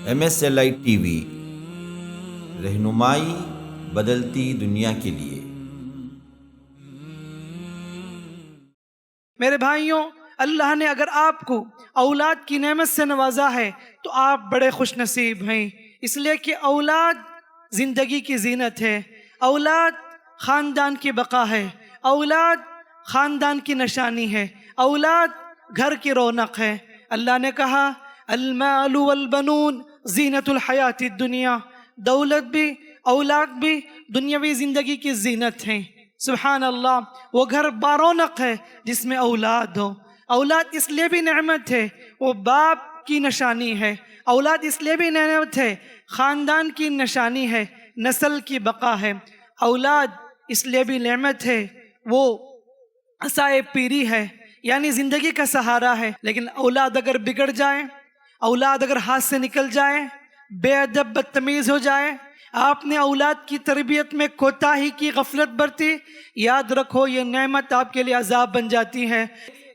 MSLI TV رہنمائی بدلتی دنیا کے لیے۔ میرے بھائیوں، اللہ نے اگر آپ کو اولاد کی نعمت سے نوازا ہے تو آپ بڑے خوش نصیب ہیں، اس لیے کہ اولاد زندگی کی زینت ہے، اولاد خاندان کی بقا ہے، اولاد خاندان کی نشانی ہے، اولاد گھر کی رونق ہے۔ اللہ نے کہا المال والبنون زینت الحیات الدنیا، دولت بھی اولاد بھی دنیاوی زندگی کی زینت ہیں۔ سبحان اللہ، وہ گھر بارونق ہے جس میں اولاد ہو۔ اولاد اس لیے بھی نعمت ہے، وہ باپ کی نشانی ہے۔ اولاد اس لیے بھی نعمت ہے، خاندان کی نشانی ہے، نسل کی بقا ہے۔ اولاد اس لیے بھی نعمت ہے، وہ عصائے پیری ہے، یعنی زندگی کا سہارا ہے۔ لیکن اولاد اگر بگڑ جائے، اولاد اگر ہاتھ سے نکل جائے، بے ادب بدتمیز ہو جائے، آپ نے اولاد کی تربیت میں کوتاہی کی، غفلت برتی، یاد رکھو یہ نعمت آپ کے لیے عذاب بن جاتی ہے۔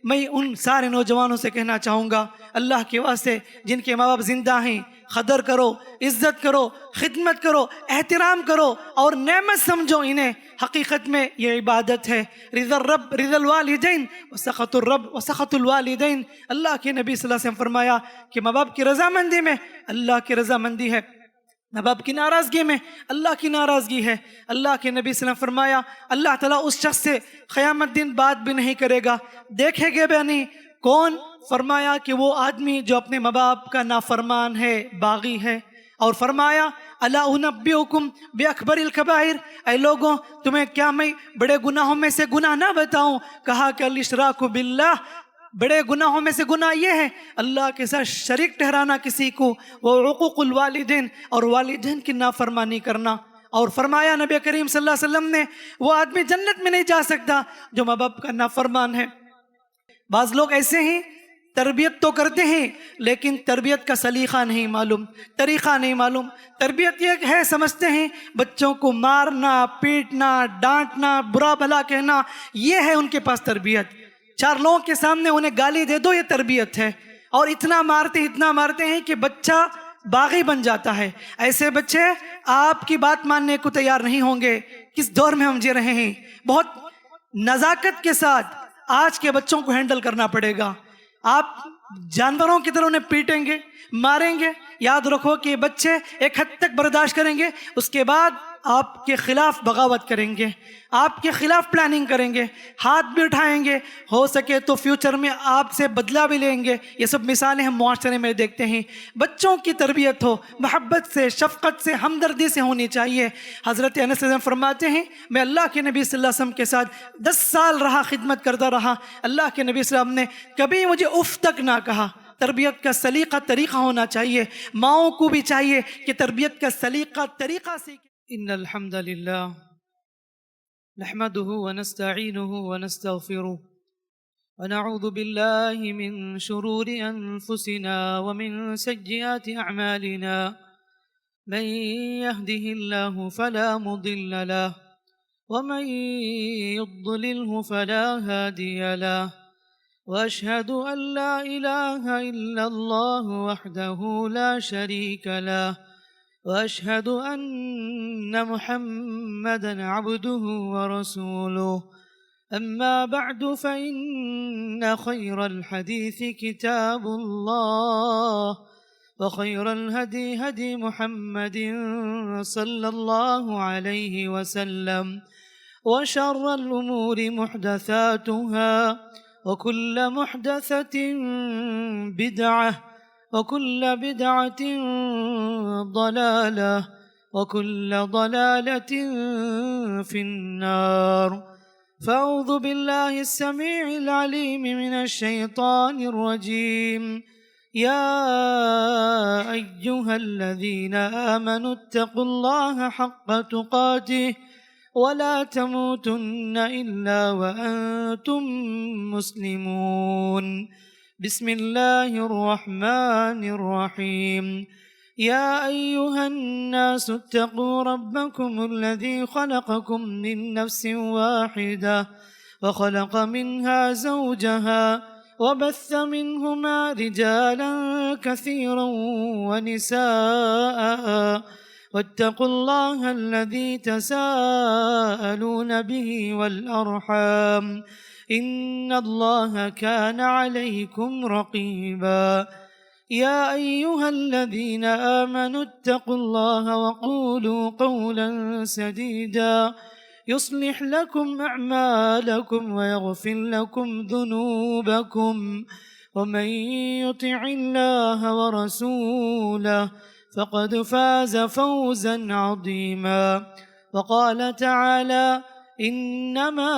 میں ان سارے نوجوانوں سے کہنا چاہوں گا، اللہ کے واسطے جن کے ماں باپ زندہ ہیں، قدر کرو، عزت کرو، خدمت کرو، احترام کرو اور نعمت سمجھو انہیں۔ حقیقت میں یہ عبادت ہے۔ رضا الرب رضا الوالدین وسخط الرب وسخط الوالدین۔ اللہ کے نبی صلی اللہ علیہ وسلم فرمایا کہ ماں باپ کی رضامندی میں اللہ کی رضامندی ہے، ماں باپ کی ناراضگی میں اللہ کی ناراضگی ہے۔ اللہ کے نبی صلی اللہ علیہ وسلم فرمایا اللہ تعالیٰ اس شخص سے قیامت دن بات بھی نہیں کرے گا، دیکھے گے بھی نہیں۔ کون؟ فرمایا کہ وہ آدمی جو اپنے ماں باپ کا نافرمان ہے، باغی ہے۔ اور فرمایا الا انبئکم باکبر الکبائر، اے لوگوں تمہیں کیا میں بڑے گناہوں میں سے گناہ نہ بتاؤں؟ کہا کہ الاشراک باللہ، بڑے گناہوں میں سے گناہ یہ ہے اللہ کے ساتھ شریک ٹھہرانا کسی کو، وہ عقوق الوالدین اور والدین کی نافرمانی کرنا۔ اور فرمایا نبی کریم صلی اللہ علیہ وسلم نے وہ آدمی جنت میں نہیں جا سکتا جو ماں باپ کا نافرمان ہے۔ بعض لوگ ایسے ہیں تربیت تو کرتے ہیں لیکن تربیت کا سلیقہ نہیں معلوم، طریقہ نہیں معلوم۔ تربیت یہ ہے سمجھتے ہیں بچوں کو مارنا، پیٹنا، ڈانٹنا، برا بھلا کہنا، یہ ہے ان کے پاس تربیت۔ چار لوگوں کے سامنے انہیں گالی دے دو، یہ تربیت ہے۔ اور اتنا مارتے ہیں کہ بچہ باغی بن جاتا ہے۔ ایسے بچے آپ کی بات ماننے کو تیار نہیں ہوں گے۔ کس دور میں ہم جی رہے ہیں، بہت نزاکت کے ساتھ آج کے بچوں کو ہینڈل کرنا پڑے گا۔ آپ جانوروں کی طرح انہیں پیٹیں گے، ماریں گے، یاد رکھو کہ بچے ایک حد تک برداشت کریں گے، اس کے بعد آپ کے خلاف بغاوت کریں گے، آپ کے خلاف پلاننگ کریں گے، ہاتھ بھی اٹھائیں گے، ہو سکے تو فیوچر میں آپ سے بدلہ بھی لیں گے۔ یہ سب مثالیں ہم معاشرے میں دیکھتے ہیں۔ بچوں کی تربیت ہو محبت سے، شفقت سے، ہمدردی سے ہونی چاہیے۔ حضرت انس رضی اللہ عنہ فرماتے ہیں میں اللہ کے نبی صلی اللہ علیہ وسلم کے ساتھ 10 سال رہا، خدمت کرتا رہا، اللہ کے نبی صلی اللہ علیہ وسلم نے کبھی مجھے اف تک نہ کہا۔ تربیت کا سلیقہ طریقہ ہونا چاہیے، ماؤں کو بھی چاہیے کہ تربیت کا سلیقہ طریقہ سیکھیں۔ ان الحمد للہ نحمده ونستعینه ونستغفره ونعوذ بالله من شرور انفسنا ومن سيئات اعمالنا، من يهده الله فلا مضل له ومن يضلله فلا هادي له، واشهد ان لا اله الا الله وحده لا شريك له، واشهد ان محمدا عبده ورسوله، اما بعد فان خير الحديث كتاب الله، وخير الهدي هدي محمد صلى الله عليه وسلم، وشر الامور محدثاتها، وكل محدثة بدعة، وكل بدعة ضلالة، وكل ضلالة في النار۔ فأعوذ بالله السميع العليم من الشيطان الرجيم۔ يا أيها الذين آمنوا اتقوا الله حق تقاته ولا تموتن إلا وأنتم مسلمون۔ بسم الله الرحمن الرحيم۔ يا أيها الناس اتقوا ربكم الذي خلقكم من نفس واحدة وخلق منها زوجها وبث منهما رجالا كثيرا ونساء واتقوا الله الذي تساءلون به والأرحام إن الله كان عليكم رقيبا يا أيها الذين آمنوا اتقوا الله وقولوا قولا سديدا يصلح لكم أعمالكم ويغفر لكم ذنوبكم ومن يطع الله ورسوله فقد فاز فوزا عظيما وقال تعالى إنما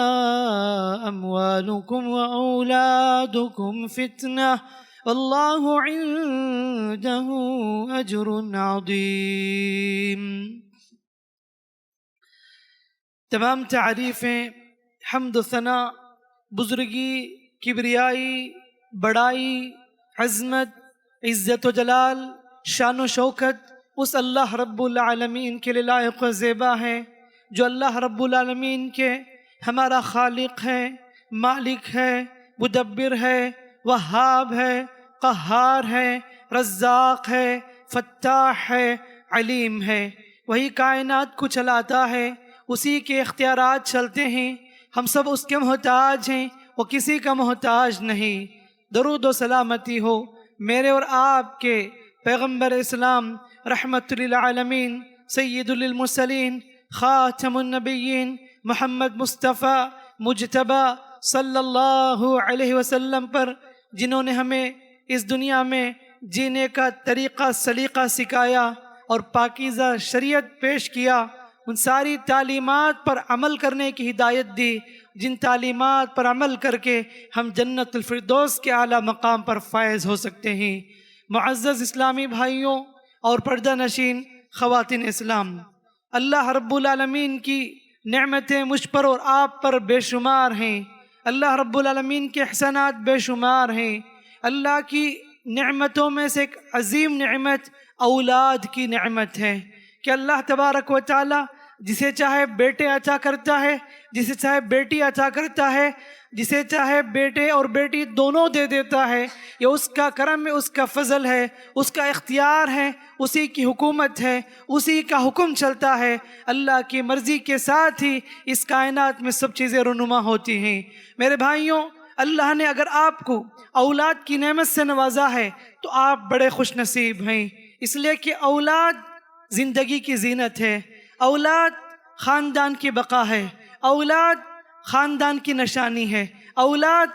أموالكم وأولادكم فتنة والله عنده أجر عظيم. تمام تعریفیں، حمد و ثنا، بزرگی، کبریائی، بڑائی، عظمت، عزت و جلال، شان و شوکت اس اللہ رب العالمین کے لیے لائق و زیبا ہے جو اللہ رب العالمین کے ہمارا خالق ہے، مالک ہے، مدبر ہے، وہاب ہے، قہار ہے، رزاق ہے، فتاح ہے، علیم ہے. وہی کائنات کو چلاتا ہے، اسی کے اختیارات چلتے ہیں. ہم سب اس کے محتاج ہیں، وہ کسی کا محتاج نہیں. درود و سلامتی ہو میرے اور آپ کے پیغمبر اسلام رحمت للعالمین سید للمرسلین خاتم النبیین محمد مصطفیٰ مجتبیٰ صلی اللہ علیہ وسلم پر، جنہوں نے ہمیں اس دنیا میں جینے کا طریقہ سلیقہ سکھایا اور پاکیزہ شریعت پیش کیا. ان ساری تعلیمات پر عمل کرنے کی ہدایت دی، جن تعلیمات پر عمل کر کے ہم جنت الفردوس کے اعلیٰ مقام پر فائز ہو سکتے ہیں. معزز اسلامی بھائیوں اور پردہ نشین خواتین اسلام، اللہ رب العالمین کی نعمتیں مجھ پر اور آپ پر بے شمار ہیں. اللہ رب العالمین کے احسانات بے شمار ہیں. اللہ کی نعمتوں میں سے ایک عظیم نعمت اولاد کی نعمت ہے کہ اللہ تبارک و تعالی جسے چاہے بیٹے عطا کرتا ہے، جسے چاہے بیٹی عطا کرتا ہے، جسے چاہے بیٹے اور بیٹی دونوں دے دیتا ہے. یہ اس کا کرم ہے، اس کا فضل ہے، اس کا اختیار ہے، اسی کی حکومت ہے، اسی کا حکم چلتا ہے. اللہ کی مرضی کے ساتھ ہی اس کائنات میں سب چیزیں رونما ہوتی ہیں. میرے بھائیوں، اللہ نے اگر آپ کو اولاد کی نعمت سے نوازا ہے تو آپ بڑے خوش نصیب ہیں، اس لیے کہ اولاد زندگی کی زینت ہے. اولاد خاندان کی بقا ہے، اولاد خاندان کی نشانی ہے، اولاد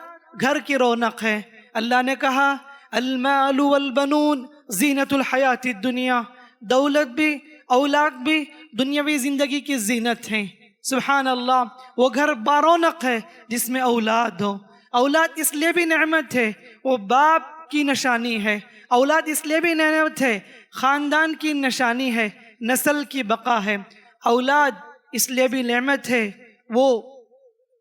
گھر کی رونق ہے. اللہ نے کہا المال والبنون زینت الحیات الدنیا، دولت بھی اولاد بھی دنیاوی زندگی کی زینت ہیں. سبحان اللہ، وہ گھر بارونق ہے جس میں اولاد ہو. اولاد اس لیے بھی نعمت ہے، وہ باپ کی نشانی ہے. اولاد اس لیے بھی نعمت ہے، خاندان کی نشانی ہے، نسل کی بقا ہے. اولاد اس لیے بھی نعمت ہے، وہ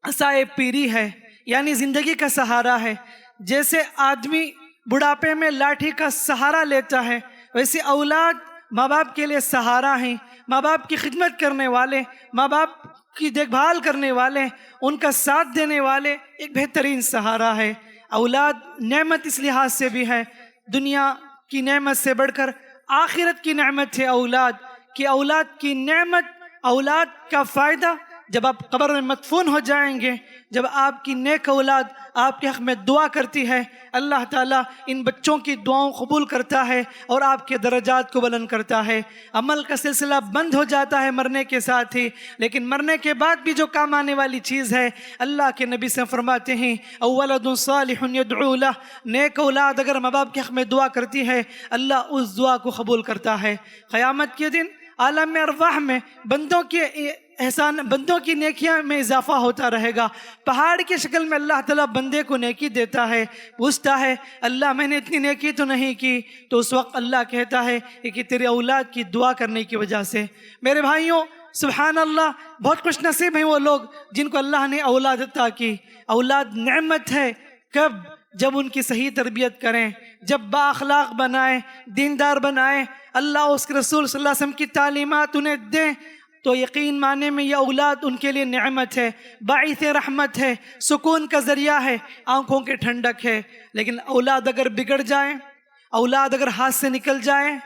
عصائے پیری ہے، یعنی زندگی کا سہارا ہے. جیسے آدمی بڑھاپے میں لاٹھی کا سہارا لیتا ہے، ویسے اولاد ماں باپ کے لیے سہارا ہیں. ماں باپ کی خدمت کرنے والے، ماں باپ کی دیکھ بھال کرنے والے، ان کا ساتھ دینے والے ایک بہترین سہارا ہے. اولاد نعمت اس لحاظ سے بھی ہے، دنیا کی نعمت سے بڑھ کر آخرت کی نعمت ہے اولاد. کہ اولاد کی نعمت، اولاد کا فائدہ جب آپ قبر میں مدفون ہو جائیں گے، جب آپ کی نیک اولاد آپ کے حق میں دعا کرتی ہے، اللہ تعالیٰ ان بچوں کی دعاؤں قبول کرتا ہے اور آپ کے درجات کو بلند کرتا ہے. عمل کا سلسلہ بند ہو جاتا ہے مرنے کے ساتھ ہی، لیکن مرنے کے بعد بھی جو کام آنے والی چیز ہے، اللہ کے نبی سے فرماتے ہیں اولد صالح یدعو لہ، نیک اولاد اگر ماں باپ کے حق میں دعا کرتی ہے اللہ اس دعا کو قبول کرتا ہے. قیامت کے دن عالم ارواح میں بندوں کے احسان، بندوں کی نیکیاں میں اضافہ ہوتا رہے گا. پہاڑ کی شکل میں اللہ تعالیٰ بندے کو نیکی دیتا ہے، پوچھتا ہے اللہ میں نے اتنی نیکی تو نہیں کی، تو اس وقت اللہ کہتا ہے کہ تیری اولاد کی دعا کرنے کی وجہ سے. میرے بھائیوں سبحان اللہ، بہت خوش نصیب ہیں وہ لوگ جن کو اللہ نے اولاد عطا کی. اولاد نعمت ہے کب؟ جب ان کی صحیح تربیت کریں، جب با اخلاق بنائیں، دیندار بنائیں، اللہ اس کے رسول صلی اللہ علیہ وسلم کی تعلیمات انہیں دیں، تو یقین معنی میں یہ اولاد ان کے لیے نعمت ہے، باعث رحمت ہے، سکون کا ذریعہ ہے، آنکھوں کے ٹھنڈک ہے۔ لیکن اولاد اگر بگڑ جائے، اولاد اگر ہاتھ سے نکل جائے،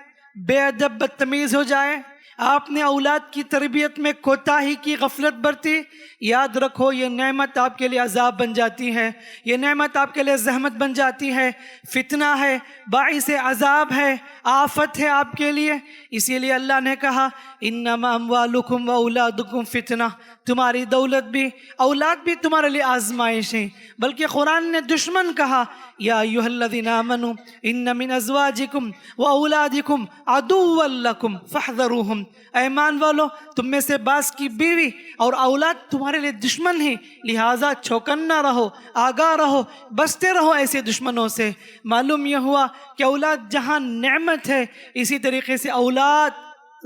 بے ادب بدتمیز ہو جائے، آپ نے اولاد کی تربیت میں کوتاہی کی، غفلت برتی، یاد رکھو یہ نعمت آپ کے لیے عذاب بن جاتی ہے، یہ نعمت آپ کے لیے زحمت بن جاتی ہے، فتنہ ہے، باعث عذاب ہے، آفت ہے آپ کے لیے۔ اسی لیے اللہ نے کہا انما اموالکم و اولادکم فتنہ، تمہاری دولت بھی اولاد بھی تمہارے لیے آزمائش ہیں۔ بلکہ قرآن نے دشمن کہا یا ایھا الذین آمنوا ان من ازواجکم و اولادکم عدوا لکم فاحذروہم، اے ایمان والو تم میں سے بعض کی بیوی اور اولاد تمہارے لیے دشمن ہیں، لہٰذا چوکنا رہو، آگاہ رہو، بچتے رہو ایسے دشمنوں سے۔ معلوم یہ ہوا کہ اولاد جہاں نعمت ہے، اسی طریقے سے اولاد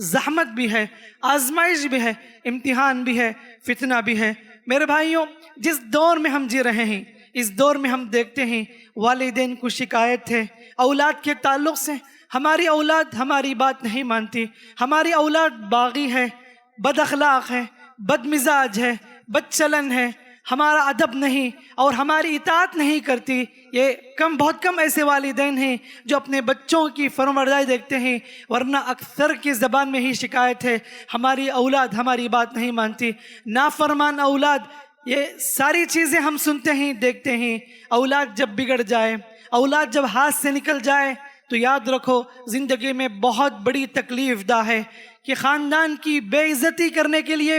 زحمت بھی ہے، آزمائش بھی ہے، امتحان بھی ہے، فتنہ بھی ہے۔ میرے بھائیوں، جس دور میں ہم جی رہے ہیں، اس دور میں ہم دیکھتے ہیں والدین کو شکایت ہے اولاد کے تعلق سے، ہماری اولاد ہماری بات نہیں مانتی، ہماری اولاد باغی ہے، بد اخلاق ہے، بد مزاج ہے، بد چلن ہے، ہمارا ادب نہیں اور ہماری اطاعت نہیں کرتی۔ یہ بہت کم ایسے والدین ہیں جو اپنے بچوں کی فرمانبرداری دیکھتے ہیں، ورنہ اکثر کی زبان میں ہی شکایت ہے ہماری اولاد ہماری بات نہیں مانتی، نافرمان اولاد۔ یہ ساری چیزیں ہم سنتے ہیں، دیکھتے ہیں۔ اولاد جب بگڑ جائے، اولاد جب ہاتھ سے نکل جائے تو یاد رکھو زندگی میں بہت بڑی تکلیف دہ ہے کہ خاندان کی بے عزتی کرنے کے لیے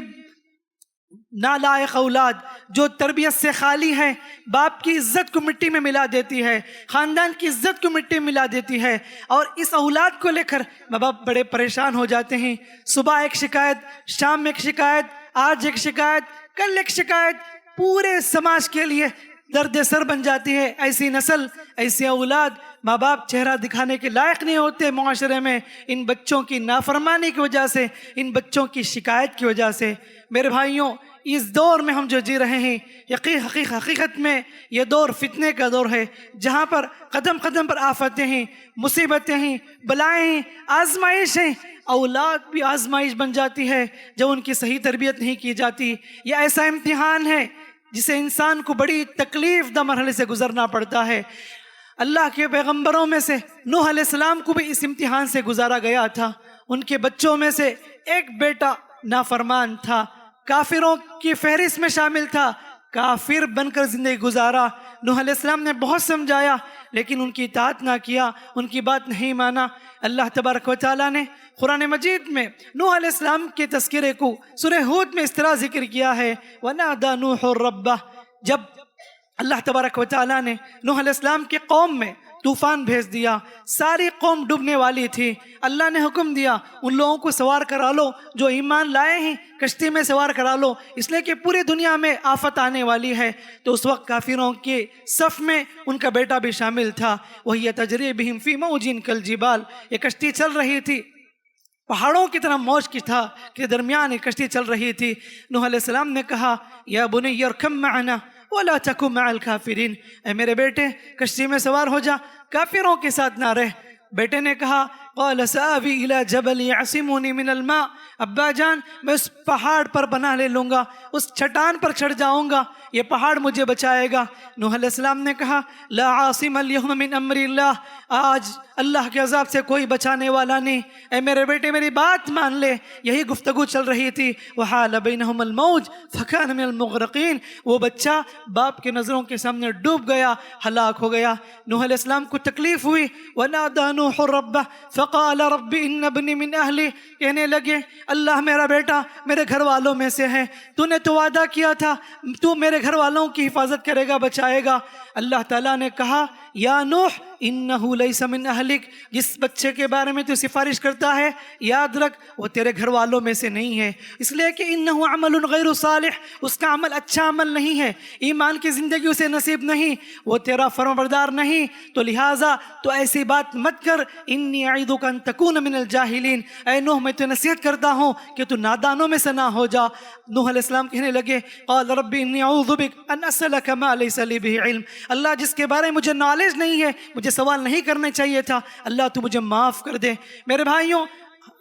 نالائق اولاد جو تربیت سے خالی ہے، باپ کی عزت کو مٹی میں ملا دیتی ہے، خاندان کی عزت کو مٹی میں ملا دیتی ہے، اور اس اولاد کو لے کر ماں باپ بڑے پریشان ہو جاتے ہیں۔ صبح ایک شکایت، شام میں ایک شکایت، آج ایک شکایت، کل ایک شکایت، پورے سماج کے لیے درد سر بن جاتی ہے۔ ایسی نسل، ایسی اولاد ماں باپ چہرہ دکھانے کے لائق نہیں ہوتے معاشرے میں، ان بچوں کی نافرمانی کی وجہ سے، ان بچوں کی شکایت کی وجہ سے۔ میرے بھائیوں، اس دور میں ہم جو جی رہے ہیں، حقیقت میں یہ دور فتنے کا دور ہے، جہاں پر قدم قدم پر آفتیں ہیں، مصیبتیں ہیں، بلائیں ہیں، آزمائش ہیں۔ اولاد بھی آزمائش بن جاتی ہے جب ان کی صحیح تربیت نہیں کی جاتی۔ یہ ایسا امتحان ہے جسے انسان کو بڑی تکلیف دہ مرحلے سے گزرنا پڑتا ہے۔ اللہ کے پیغمبروں میں سے نوح علیہ السلام کو بھی اس امتحان سے گزارا گیا تھا۔ ان کے بچوں میں سے ایک بیٹا نافرمان تھا، کافروں کی فہرست میں شامل تھا، کافر بن کر زندگی گزارا۔ نوح علیہ السلام نے بہت سمجھایا لیکن ان کی اطاعت نہ کیا، ان کی بات نہیں مانا۔ اللہ تبارک و تعالیٰ نے قرآن مجید میں نوح علیہ السلام کے تذکرے کو سورہ ہود میں اس طرح ذکر کیا ہے وَنَادَى نُوحٌ رَبَّهُ، جب اللہ تبارک و تعالیٰ نے نوح علیہ السلام کی قوم میں طوفان بھیج دیا، ساری قوم ڈوبنے والی تھی، اللہ نے حکم دیا ان لوگوں کو سوار کرا لو جو ایمان لائے ہیں، کشتی میں سوار کرا لو، اس لیے کہ پوری دنیا میں آفت آنے والی ہے۔ تو اس وقت کافروں کے صف میں ان کا بیٹا بھی شامل تھا۔ وَهِيَ تَجْرِي بِهِمْ فِي مَوْجٍ كَالْجِبَالِ، یہ کشتی چل رہی تھی، پہاڑوں کی طرح موج کی تھا کہ درمیان ایک کشتی چل رہی تھی۔ نوح علیہ السلام نے کہا یا بنی ارکب معنا ولا تکن مع الکافرین، اے میرے بیٹے کشتی میں سوار ہو جا، کافروں کے ساتھ نہ رہ۔ بیٹے نے کہا قال سآوی الی جبل یعصمنی من الماء، ابا جان میں اس پہاڑ پر پناہ لے لوں گا، اس چٹان پر چڑھ جاؤں گا، یہ پہاڑ مجھے بچائے گا۔ نوح علیہ السلام نے کہا لا عاصم اليوم من امر اللہ، آج اللہ کے عذاب سے کوئی بچانے والا نہیں، اے میرے بیٹے میری بات مان لے۔ یہی گفتگو چل رہی تھی۔ وحال بینہم الموج فکان من المغرقین، وہ بچہ باپ کے نظروں کے سامنے ڈوب گیا، ہلاک ہو گیا۔ نوح علیہ السلام کو تکلیف ہوئی۔ ونادى نوح ربہ فقال رب ان ابنی من اہلی، کہنے لگے اللہ میرا بیٹا میرے گھر والوں میں سے ہے، تو نے تو وعدہ کیا تھا تو میرے گھر والوں کی حفاظت کرے گا، بچائے گا۔ اللہ تعالیٰ نے کہا یا نوح انہو لیس من اہلک، جس بچے کے بارے میں تو سفارش کرتا ہے یاد رکھ وہ تیرے گھر والوں میں سے نہیں ہے، اس لیے کہ انہو عمل غیر صالح، اس کا عمل اچھا عمل نہیں ہے، ایمان کی زندگی اسے نصیب نہیں، وہ تیرا فرمانبردار نہیں، تو لہٰذا تو ایسی بات مت کر۔ انی اعیدک ان تکون من الجاہلین، اے نوح میں تو نصیحت کرتا ہوں کہ تو نادانوں میں سے نہ ہو جا۔ نوح علیہ السلام کہنے لگے قال رب انی اعوذ بک ان اسألک ما لیس لی بہ علم، اللہ جس کے بارے میں مجھے نالج نہیں ہے، مجھے سوال نہیں کرنے چاہیے تھا، اللہ تو مجھے معاف کر دے۔ میرے بھائیوں،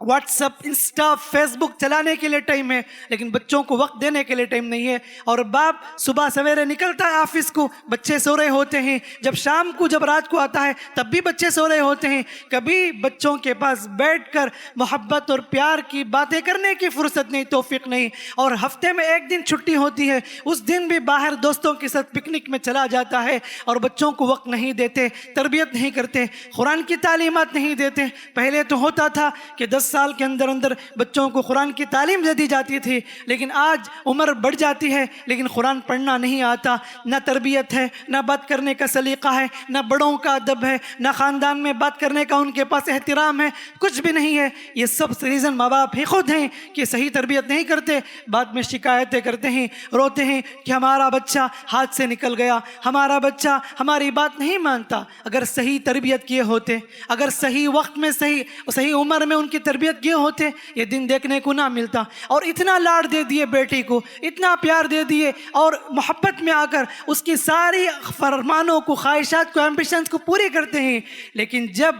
واٹس اپ، انسٹا، فیس بک چلانے کے لیے ٹائم ہے، لیکن بچوں کو وقت دینے کے لیے ٹائم نہیں ہے. اور باپ صبح سویرے نکلتا ہے آفس کو، بچے سو رہے ہوتے ہیں، جب شام کو جب رات کو آتا ہے تب بھی بچے سو رہے ہوتے ہیں. کبھی بچوں کے پاس بیٹھ کر محبت اور پیار کی باتیں کرنے کی فرصت نہیں، توفیق نہیں. اور ہفتے میں ایک دن چھٹی ہوتی ہے، اس دن بھی باہر دوستوں کے ساتھ پکنک میں چلا جاتا ہے، اور بچوں کو وقت نہیں دیتے، تربیت نہیں کرتے، قرآن کی تعلیمات نہیں دیتے. پہلے تو ہوتا تھا کہ 10 سال کے اندر بچوں کو قرآن کی تعلیم دے دی جاتی تھی، لیکن آج عمر بڑھ جاتی ہے لیکن قرآن پڑھنا نہیں آتا، نہ تربیت ہے، نہ بات کرنے کا سلیقہ ہے، نہ بڑوں کا ادب ہے، نہ خاندان میں بات کرنے کا ان کے پاس احترام ہے، کچھ بھی نہیں ہے. یہ سب ریزن ماں باپ ہی خود ہیں کہ صحیح تربیت نہیں کرتے. بعد میں شکایتیں کرتے ہیں، روتے ہیں کہ ہمارا بچہ ہاتھ سے نکل گیا، ہمارا بچہ ہماری بات نہیں مانتا. اگر صحیح تربیت کیے ہوتے، اگر صحیح وقت میں صحیح عمر میں ان کی تربیت کیے ہوتے، یہ دن دیکھنے کو نہ ملتا. اور اتنا لاڈ دے دیے بیٹی کو، اتنا پیار دے دیے، اور محبت میں آ کر اس کی ساری فرمانوں کو، خواہشات کو، ایمبیشنز کو پوری کرتے ہیں. لیکن جب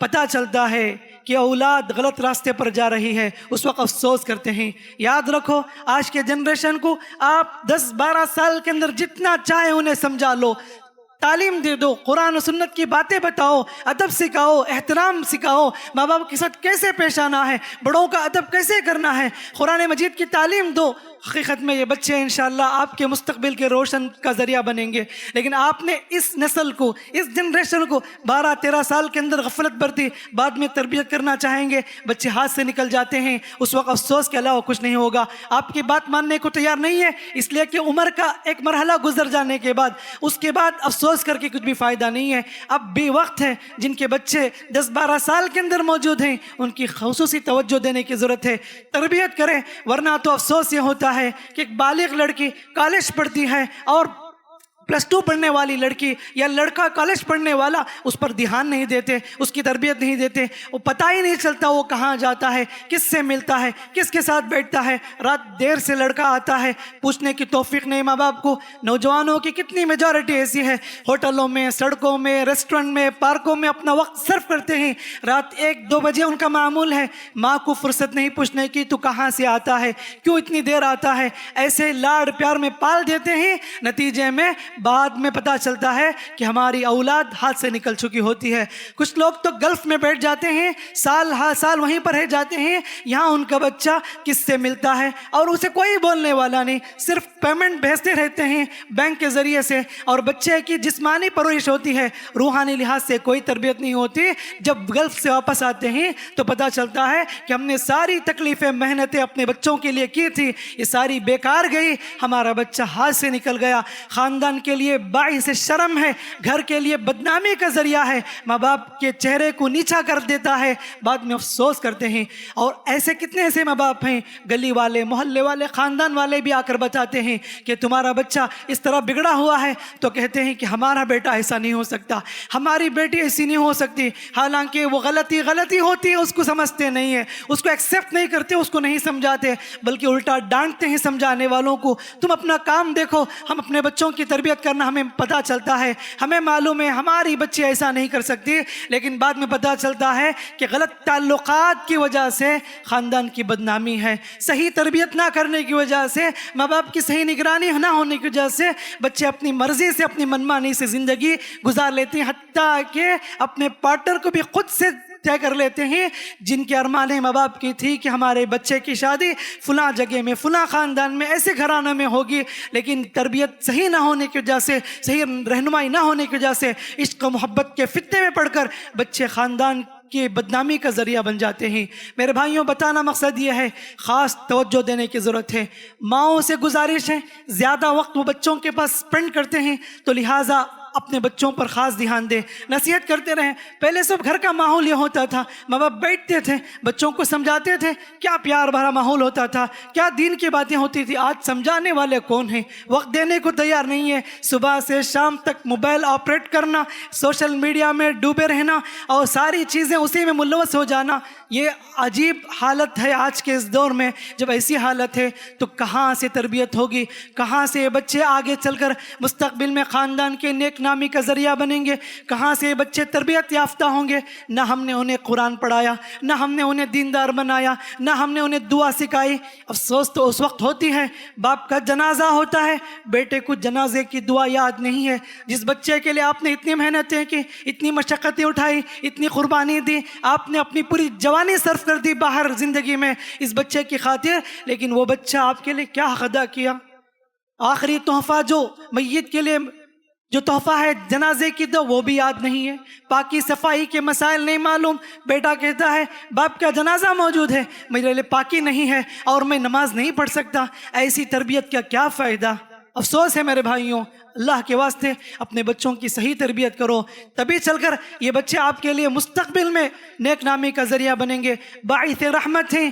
پتہ چلتا ہے کہ اولاد غلط راستے پر جا رہی ہے، اس وقت افسوس کرتے ہیں. یاد رکھو، آج کے جنریشن کو آپ 10-12 سال کے اندر جتنا چاہے انہیں سمجھا لو، تعلیم دے دو، قرآن و سنت کی باتیں بتاؤ، ادب سکھاؤ، احترام سکھاؤ، ماں باپ کے ساتھ کیسے پیش آنا ہے، بڑوں کا ادب کیسے کرنا ہے، قرآن مجید کی تعلیم دو. حقیقت میں یہ بچے انشاءاللہ آپ کے مستقبل کے روشن کا ذریعہ بنیں گے. لیکن آپ نے اس نسل کو، اس جنریشن کو 12-13 سال کے اندر غفلت برتی. بعد میں تربیت کرنا چاہیں گے، بچے ہاتھ سے نکل جاتے ہیں، اس وقت افسوس کے علاوہ کچھ نہیں ہوگا. آپ کی بات ماننے کو تیار نہیں ہے، اس لیے کہ عمر کا ایک مرحلہ گزر جانے کے بعد اس کے بعد افسوس کر کے کچھ بھی فائدہ نہیں ہے. اب بھی وقت ہے، جن کے بچے 10-12 سال کے اندر موجود ہیں ان کی خصوصی توجہ دینے کی ضرورت ہے. تربیت کریں، ورنہ تو افسوس یہ ہوتا ہے کہ ایک بالغ لڑکی کالج پڑھتی ہے اور +2 پڑھنے والی لڑکی یا لڑکا کالج پڑھنے والا اس پر دھیان نہیں دیتے، اس کی تربیت نہیں دیتے. وہ پتہ ہی نہیں چلتا وہ کہاں جاتا ہے، کس سے ملتا ہے، کس کے ساتھ بیٹھتا ہے. رات دیر سے لڑکا آتا ہے، پوچھنے کی توفیق نہیں ماں باپ کو. نوجوانوں کی کتنی میجورٹی ایسی ہے، ہوٹلوں میں، سڑکوں میں، ریسٹورنٹ میں، پارکوں میں اپنا وقت صرف کرتے ہیں. رات 1-2 بجے ان کا معمول ہے، ماں کو فرصت نہیں پوچھنے کی تو کہاں سے آتا ہے، کیوں اتنی دیر آتا ہے. ایسے لاڈ پیار میں پال دیتے ہیں، نتیجے میں بعد میں پتہ چلتا ہے کہ ہماری اولاد ہاتھ سے نکل چکی ہوتی ہے. کچھ لوگ تو گلف میں بیٹھ جاتے ہیں، سال ہر سال وہیں پر رہ جاتے ہیں. یہاں ان کا بچہ کس سے ملتا ہے اور اسے کوئی بولنے والا نہیں، صرف پیمنٹ بھیجتے رہتے ہیں بینک کے ذریعے سے. اور بچے کی جسمانی پرورش ہوتی ہے، روحانی لحاظ سے کوئی تربیت نہیں ہوتی. جب گلف سے واپس آتے ہیں تو پتہ چلتا ہے کہ ہم نے ساری تکلیفیں، محنتیں اپنے بچوں کے لیے کی تھی، یہ ساری بیکار گئی. ہمارا بچہ ہاتھ سے نکل گیا. خاندان کے لیے باعث شرم ہے، گھر کے لیے بدنامی کا ذریعہ ہے، ماں باپ کے چہرے کو نیچا کر دیتا ہے. بعد میں افسوس کرتے ہیں. اور ایسے کتنے ایسے ماں باپ ہیں، گلی والے، محلے والے، خاندان والے بھی آ کر بتاتے ہیں کہ تمہارا بچہ اس طرح بگڑا ہوا ہے، تو کہتے ہیں کہ ہمارا بیٹا ایسا نہیں ہو سکتا، ہماری بیٹی ایسی نہیں ہو سکتی. حالانکہ وہ غلطی ہوتی ہے، اس کو سمجھتے نہیں ہیں، اس کو ایکسیپٹ نہیں کرتے، اس کو نہیں سمجھاتے، بلکہ الٹا ڈانٹتے ہیں سمجھانے والوں کو. تم اپنا کام دیکھو، ہم اپنے بچوں کی تربیت کرنا ہمیں پتہ چلتا ہے، ہمیں معلوم ہے ہماری بچی ایسا نہیں کر سکتی. لیکن بعد میں پتہ چلتا ہے کہ غلط تعلقات کی وجہ سے خاندان کی بدنامی ہے، صحیح تربیت نہ کرنے کی وجہ سے، ماں باپ کی صحیح نگرانی نہ ہونے کی وجہ سے بچے اپنی مرضی سے، اپنی منمانی سے زندگی گزار لیتے ہیں. حتیٰ کہ اپنے پارٹنر کو بھی خود سے طے کر لیتے ہیں. جن کے ارمانیں ماں باپ کی تھی کہ ہمارے بچے کی شادی فلاں جگہ میں، فلاں خاندان میں، ایسے گھرانوں میں ہوگی، لیکن تربیت صحیح نہ ہونے کی وجہ سے، صحیح رہنمائی نہ ہونے کی وجہ سے، عشق و محبت کے فتنے میں پڑھ کر بچے خاندان کی بدنامی کا ذریعہ بن جاتے ہیں. میرے بھائیوں، بتانا مقصد یہ ہے، خاص توجہ دینے کی ضرورت ہے. ماؤں سے گزارش ہے، زیادہ وقت وہ بچوں کے پاس سپینڈ کرتے ہیں تو لہٰذا اپنے بچوں پر خاص دھیان دیں، نصیحت کرتے رہیں. پہلے سب گھر کا ماحول یہ ہوتا تھا، ماں باپ بیٹھتے تھے، بچوں کو سمجھاتے تھے، کیا پیار بھرا ماحول ہوتا تھا، کیا دین کی باتیں ہوتی تھی. آج سمجھانے والے کون ہیں؟ وقت دینے کو تیار نہیں ہے. صبح سے شام تک موبائل آپریٹ کرنا، سوشل میڈیا میں ڈوبے رہنا اور ساری چیزیں اسی میں ملوث ہو جانا، یہ عجیب حالت ہے آج کے اس دور میں. جب ایسی حالت ہے تو کہاں سے تربیت ہوگی، کہاں سے بچے آگے چل کر مستقبل میں خاندان کے نیک نامی کا ذریعہ بنیں گے، کہاں سے یہ بچے تربیت یافتہ ہوں گے؟ نہ ہم نے انہیں قرآن پڑھایا، نہ ہم نے انہیں دیندار بنایا، نہ ہم نے انہیں دعا سکھائی۔ افسوس تو اس وقت ہوتی ہے باپ کا جنازہ ہوتا ہے، بیٹے کو جنازے کی دعا یاد نہیں ہے۔ جس بچے کے لیے آپ نے اتنی محنتیں کی، اتنی مشقتیں اٹھائی، اتنی قربانی دی، آپ نے اپنی پوری جوانی صرف کر دی باہر زندگی میں اس بچے کی خاطر، لیکن وہ بچہ آپ کے لیے کیا حق ادا کیا؟ آخری تحفہ جو میت کے لیے جو تحفہ ہے جنازے کی دو، وہ بھی یاد نہیں ہے، پاکی صفائی کے مسائل نہیں معلوم۔ بیٹا کہتا ہے باپ کا جنازہ موجود ہے، میرے لیے پاکی نہیں ہے اور میں نماز نہیں پڑھ سکتا۔ ایسی تربیت کا کیا فائدہ؟ افسوس ہے میرے بھائیوں، اللہ کے واسطے اپنے بچوں کی صحیح تربیت کرو، تبھی چل کر یہ بچے آپ کے لیے مستقبل میں نیک نامی کا ذریعہ بنیں گے، باعث رحمت ہیں۔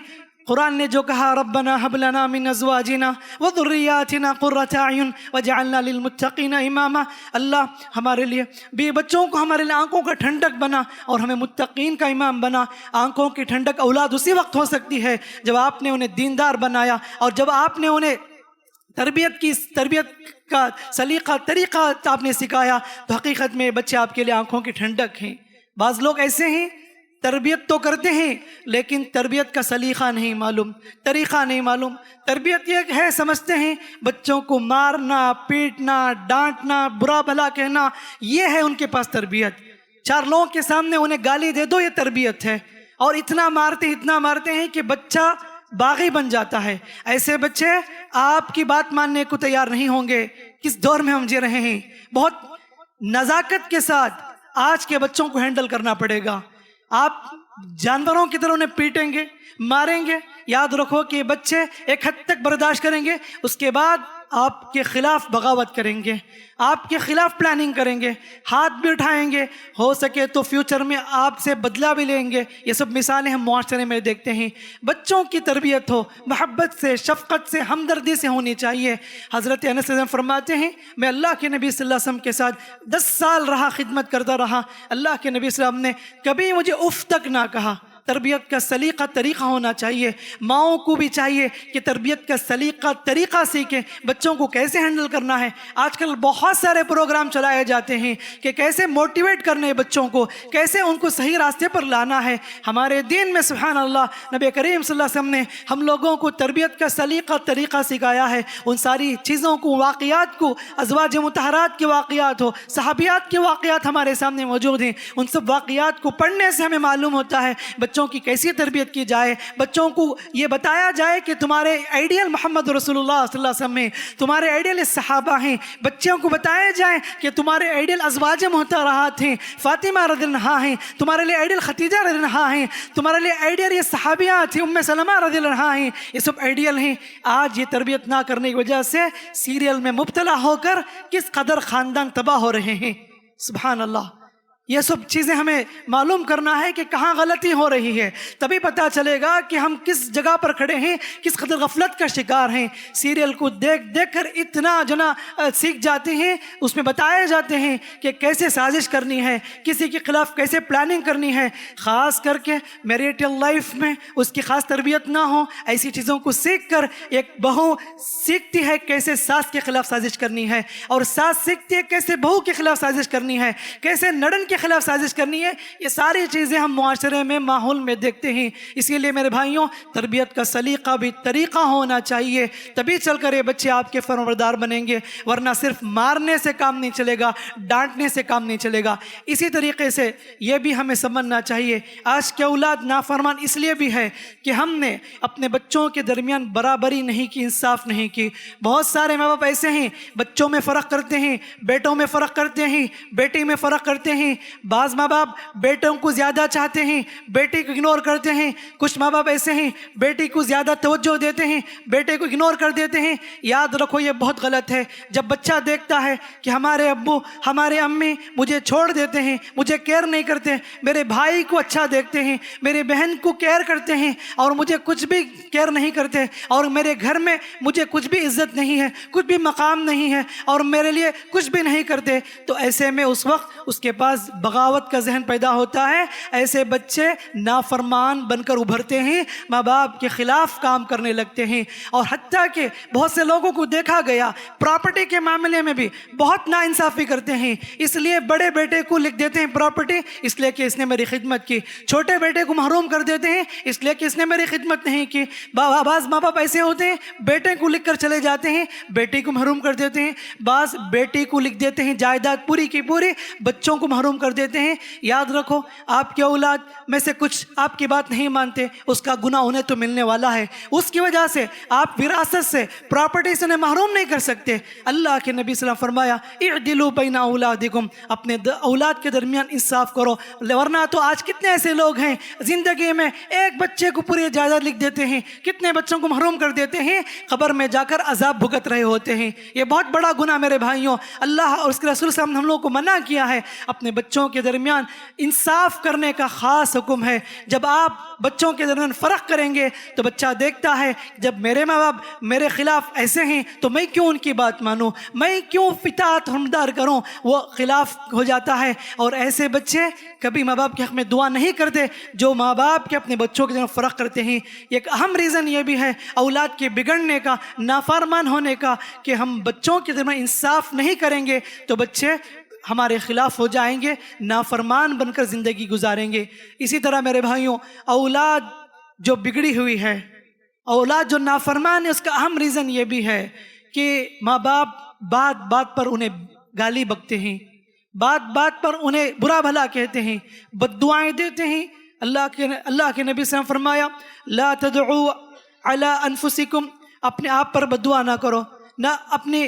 قرآن نے جو کہا ربنا هب لنا من ازواجنا وذرياتنا قرة اعین واجعلنا للمتقین اماما، اللہ ہمارے لیے بھی بچوں کو ہمارے لیے آنکھوں کا ٹھنڈک بنا اور ہمیں متقین کا امام بنا۔ آنکھوں کی ٹھنڈک اولاد اسی وقت ہو سکتی ہے جب آپ نے انہیں دیندار بنایا اور جب آپ نے انہیں تربیت کا سلیقہ طریقہ آپ نے سکھایا، تو حقیقت میں بچے آپ کے لیے آنکھوں کی ٹھنڈک ہیں۔ بعض لوگ ایسے ہیں تربیت تو کرتے ہیں لیکن تربیت کا سلیقہ نہیں معلوم، طریقہ نہیں معلوم۔ تربیت یہ ہے سمجھتے ہیں بچوں کو مارنا، پیٹنا، ڈانٹنا، برا بھلا کہنا، یہ ہے ان کے پاس تربیت۔ چار لوگوں کے سامنے انہیں گالی دے دو، یہ تربیت ہے۔ اور اتنا مارتے ہیں کہ بچہ باغی بن جاتا ہے۔ ایسے بچے آپ کی بات ماننے کو تیار نہیں ہوں گے۔ کس دور میں ہم جی رہے ہیں؟ بہت نزاکت کے ساتھ آج کے بچوں کو ہینڈل کرنا پڑے گا۔ آپ جانوروں کی طرح انہیں پیٹیں گے، ماریں گے، یاد رکھو کہ بچے ایک حد تک برداشت کریں گے، اس کے بعد آپ کے خلاف بغاوت کریں گے، آپ کے خلاف پلاننگ کریں گے، ہاتھ بھی اٹھائیں گے، ہو سکے تو فیوچر میں آپ سے بدلہ بھی لیں گے۔ یہ سب مثالیں ہم معاشرے میں دیکھتے ہیں۔ بچوں کی تربیت ہو محبت سے، شفقت سے، ہمدردی سے ہونی چاہیے۔ حضرت انس رضی اللہ عنہ فرماتے ہیں میں اللہ کے نبی صلی اللہ علیہ وسلم کے ساتھ 10 سال رہا، خدمت کرتا رہا، اللہ کے نبی صلی اللہ علیہ وسلم نے کبھی مجھے اف تک نہ کہا۔ تربیت کا سلیقہ طریقہ ہونا چاہیے۔ ماؤں کو بھی چاہیے کہ تربیت کا سلیقہ طریقہ سیکھیں، بچوں کو کیسے ہینڈل کرنا ہے۔ آج کل بہت سارے پروگرام چلائے جاتے ہیں کہ کیسے موٹیویٹ کرنے ہیں بچوں کو، کیسے ان کو صحیح راستے پر لانا ہے۔ ہمارے دین میں سبحان اللہ نبی کریم صلی اللہ علیہ وسلم نے ہم لوگوں کو تربیت کا سلیقہ طریقہ سکھایا ہے۔ ان ساری چیزوں کو، واقعات کو، ازواج مطہرات کے واقعات ہو، صحابیات کے واقعات ہمارے سامنے موجود ہیں۔ ان سب واقعات کو پڑھنے سے ہمیں معلوم ہوتا ہے بچوں کی کیسی تربیت کی جائے۔ بچوں کو یہ بتایا جائے کہ تمہارے آئیڈیل محمد رسول اللہ صلی اللہ علیہ وسلم ہیں، تمہارے آئیڈیل صحابہ ہیں۔ بچوں کو بتایا جائے کہ تمہارے آئیڈیل ازواج مطہرات ہیں، فاطمہ رضی اللہ عنہا ہیں، تمہارے لیے آئیڈیل خدیجہ رضی اللہ عنہا ہیں، تمہارے لیے آئیڈیل یہ صحابیات ہیں، ام سلمہ رضی اللہ عنہا ہیں، یہ سب آئیڈیل ہیں۔ آج یہ تربیت نہ کرنے کی وجہ سے سیریل میں مبتلا ہو کر کس قدر خاندان تباہ ہو رہے ہیں۔ سبحان اللہ، یہ سب چیزیں ہمیں معلوم کرنا ہے کہ کہاں غلطی ہو رہی ہے، تبھی پتہ چلے گا کہ ہم کس جگہ پر کھڑے ہیں، کس قدر غفلت کا شکار ہیں۔ سیریل کو دیکھ کر اتنا سیکھ جاتے ہیں، اس میں بتائے جاتے ہیں کہ کیسے سازش کرنی ہے، کسی کے خلاف کیسے پلاننگ کرنی ہے۔ خاص کر کے میریٹل لائف میں اس کی خاص تربیت نہ ہو، ایسی چیزوں کو سیکھ کر ایک بہو سیکھتی ہے کیسے ساس کے خلاف سازش کرنی ہے، اور ساس سیکھتی ہے کیسے بہو کے خلاف سازش کرنی ہے، کیسے نڑن کے خلاف سازش کرنی ہے۔ یہ ساری چیزیں ہم معاشرے میں، ماحول میں دیکھتے ہیں۔ اسی لیے میرے بھائیوں، تربیت کا سلیقہ بھی طریقہ ہونا چاہیے، تبھی چل کر یہ بچے آپ کے فرمانبردار بنیں گے، ورنہ صرف مارنے سے کام نہیں چلے گا، ڈانٹنے سے کام نہیں چلے گا۔ اسی طریقے سے یہ بھی ہمیں سمجھنا چاہیے آج کے اولاد نافرمان اس لیے بھی ہے کہ ہم نے اپنے بچوں کے درمیان برابری نہیں کی، انصاف نہیں کی۔ بہت سارے ماں باپ ایسے ہیں بچوں میں فرق کرتے ہیں، بیٹوں میں فرق کرتے ہیں، بیٹی میں فرق کرتے ہیں۔ بعض ماں باپ بیٹوں کو زیادہ چاہتے ہیں، بیٹی کو اگنور کرتے ہیں۔ کچھ ماں باپ ایسے ہیں بیٹی کو زیادہ توجہ دیتے ہیں، بیٹے کو اگنور کر دیتے ہیں۔ یاد رکھو یہ بہت غلط ہے۔ جب بچہ دیکھتا ہے کہ ہمارے ابو، ہمارے امی مجھے چھوڑ دیتے ہیں، مجھے کیئر نہیں کرتے، میرے بھائی کو اچھا دیکھتے ہیں، میرے بہن کو کیئر کرتے ہیں، اور مجھے کچھ بھی کیئر نہیں کرتے، اور میرے گھر میں مجھے کچھ بھی عزت نہیں ہے، کچھ بھی مقام نہیں ہے، اور میرے لیے کچھ بھی نہیں کرتے، تو ایسے میں اس وقت اس کے پاس بغاوت کا ذہن پیدا ہوتا ہے، ایسے بچے نافرمان بن کر ابھرتے ہیں، ماں باپ کے خلاف کام کرنے لگتے ہیں۔ اور حتیٰ کہ بہت سے لوگوں کو دیکھا گیا پراپرٹی کے معاملے میں بھی بہت ناانصافی کرتے ہیں، اس لیے بڑے بیٹے کو لکھ دیتے ہیں پراپرٹی اس لیے کہ اس نے میری خدمت کی، چھوٹے بیٹے کو محروم کر دیتے ہیں اس لیے کہ اس نے میری خدمت نہیں کی۔ بعض ماں باپ ایسے ہوتے ہیں بیٹے کو لکھ کر چلے جاتے ہیں، بیٹی کو محروم کر دیتے ہیں، بعض بیٹی کو لکھ دیتے ہیں جائیداد پوری کی پوری، بچوں کو محروم کر دیتے ہیں۔ یاد رکھو آپ کی اولاد میں سے کچھ آپ کی بات نہیں مانتے، اس کا گناہ انہیں تو ملنے والا ہے، اس کی وجہ سے آپ وراثت سے پراپرٹی سے انہیں محروم نہیں کر سکتے۔ اللہ کے نبی صلی اللہ علیہ وسلم فرمایا اعدلوا بین اولادکم، اپنے اولاد کے درمیان انصاف کرو، ورنہ تو آج کتنے ایسے لوگ ہیں زندگی میں ایک بچے کو پوری جائیداد لکھ دیتے ہیں، کتنے بچوں کو محروم کر دیتے ہیں، قبر میں جا کر عذاب بھگت رہے ہوتے ہیں۔ یہ بہت بڑا گناہ میرے بھائیوں، اللہ اور اس کے رسول صلی اللہ علیہ وسلم نے ہم لوگوں کو منع کیا ہے۔ اپنے بچوں کے درمیان انصاف کرنے کا خاص حکم ہے۔ جب آپ بچوں کے درمیان فرق کریں گے تو بچہ دیکھتا ہے جب میرے ماں باپ میرے خلاف ایسے ہیں تو میں کیوں ان کی بات مانوں، میں کیوں اطاعت فرماندار کروں، وہ خلاف ہو جاتا ہے۔ اور ایسے بچے کبھی ماں باپ کے حق میں دعا نہیں کرتے جو ماں باپ کے اپنے بچوں کے درمیان فرق کرتے ہیں۔ ایک اہم ریزن یہ بھی ہے اولاد کے بگڑنے کا، نافرمان ہونے کا، کہ ہم بچوں کے درمیان انصاف نہیں کریں گے تو بچے ہمارے خلاف ہو جائیں گے، نافرمان بن کر زندگی گزاریں گے۔ اسی طرح میرے بھائیوں اولاد جو بگڑی ہوئی ہے، اولاد جو نافرمان ہے، اس کا اہم ریزن یہ بھی ہے کہ ماں باپ بات بات پر انہیں گالی بکتے ہیں، بات بات پر انہیں برا بھلا کہتے ہیں، بد دعائیں دیتے ہیں۔ اللہ کے نبی صلی اللہ علیہ وسلم فرمایا لا تدعوا علی انفسکم، اپنے آپ پر بد دعا نہ کرو، نہ اپنی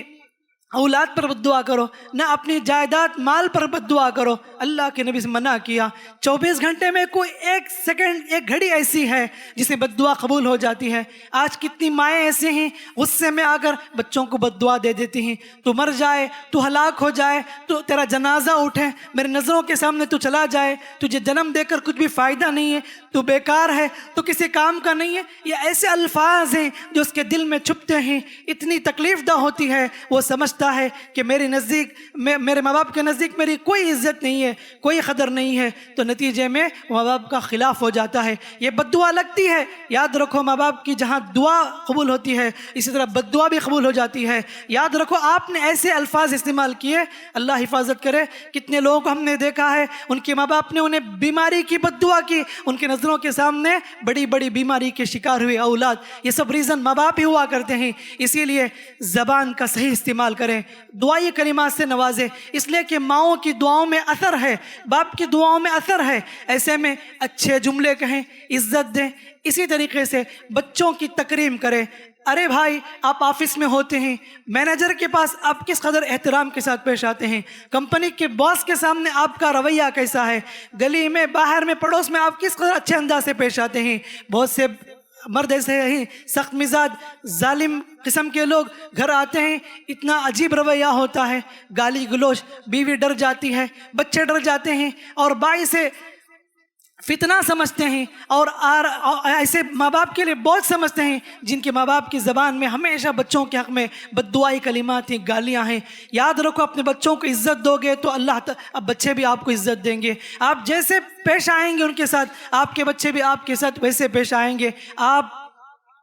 اولاد پر بد دعا کرو، نہ اپنی جائیداد مال پر بد دعا کرو۔ اللہ کے نبی سے منع کیا۔ 24 گھنٹے میں کوئی ایک سیکنڈ، ایک گھڑی ایسی ہے جس میں بد دعا قبول ہو جاتی ہے۔ آج کتنی مائیں ایسے ہیں غصے میں آ کر بچوں کو بد دعا دے دیتی ہیں، تو مر جائے، تو ہلاک ہو جائے، تو تیرا جنازہ اٹھے، میرے نظروں کے سامنے تو چلا جائے، تجھے جنم دے کر کچھ بھی فائدہ نہیں ہے، تو بیکار ہے، تو کسی کام کا نہیں ہے۔ یہ ایسے الفاظ ہیں جو اس کے دل میں چھپتے ہیں، اتنی تکلیف دہ ہوتی ہے۔ وہ سمجھتا ہے کہ میرے نزدیک، میرے ماں باپ کے نزدیک میری کوئی عزت نہیں ہے، کوئی قدر نہیں ہے، تو نتیجے میں ماں باپ کا خلاف ہو جاتا ہے۔ یہ بد دعا لگتی ہے۔ یاد رکھو ماں باپ کی جہاں دعا قبول ہوتی ہے اسی طرح بد دعا بھی قبول ہو جاتی ہے۔ یاد رکھو آپ نے ایسے الفاظ استعمال کیے، اللہ حفاظت کرے، کتنے لوگوں کو ہم نے دیکھا ہے ان کے ماں باپ نے انہیں بیماری کی بد دعا کی، ان کے نظروں کے سامنے بڑی بڑی بیماری کے شکار ہوئے اولاد۔ یہ سب ریزن ماں باپ ہی ہوا کرتے ہیں۔ اسی لیے زبان کا صحیح استعمال کریں، دعائی کلمات سے نوازیں، اس لیے کہ ماؤں کی دعاؤں میں اثر ہے، باپ کی دعاؤں میں اثر ہے۔ ایسے میں اچھے جملے کہیں، عزت دیں۔ اسی طریقے سے بچوں کی تکریم کریں۔ ارے بھائی آپ آفس میں ہوتے ہیں، مینیجر کے پاس آپ کس قدر احترام کے ساتھ پیش آتے ہیں، کمپنی کے باس کے سامنے آپ کا رویہ کیسا ہے، گلی میں، باہر میں، پڑوس میں آپ کس قدر اچھے انداز سے پیش آتے ہیں۔ بہت سے مرد ایسے ہیں سخت مزاج ظالم قسم کے لوگ گھر آتے ہیں، اتنا عجیب رویہ ہوتا ہے، گالی گلوچ، بیوی ڈر جاتی ہے، بچے ڈر جاتے ہیں، اور باعث فتنہ سمجھتے ہیں، اور ایسے ماں باپ کے لیے بہت سمجھتے ہیں جن کے ماں باپ کی زبان میں ہمیشہ بچوں کے حق میں بد دعائی کلمات ہیں، گالیاں ہیں۔ یاد رکھو اپنے بچوں کو عزت دو گے تو اللہ اب بچے بھی آپ کو عزت دیں گے۔ آپ جیسے پیش آئیں گے ان کے ساتھ، آپ کے بچے بھی آپ کے ساتھ ویسے پیش آئیں گے۔ آپ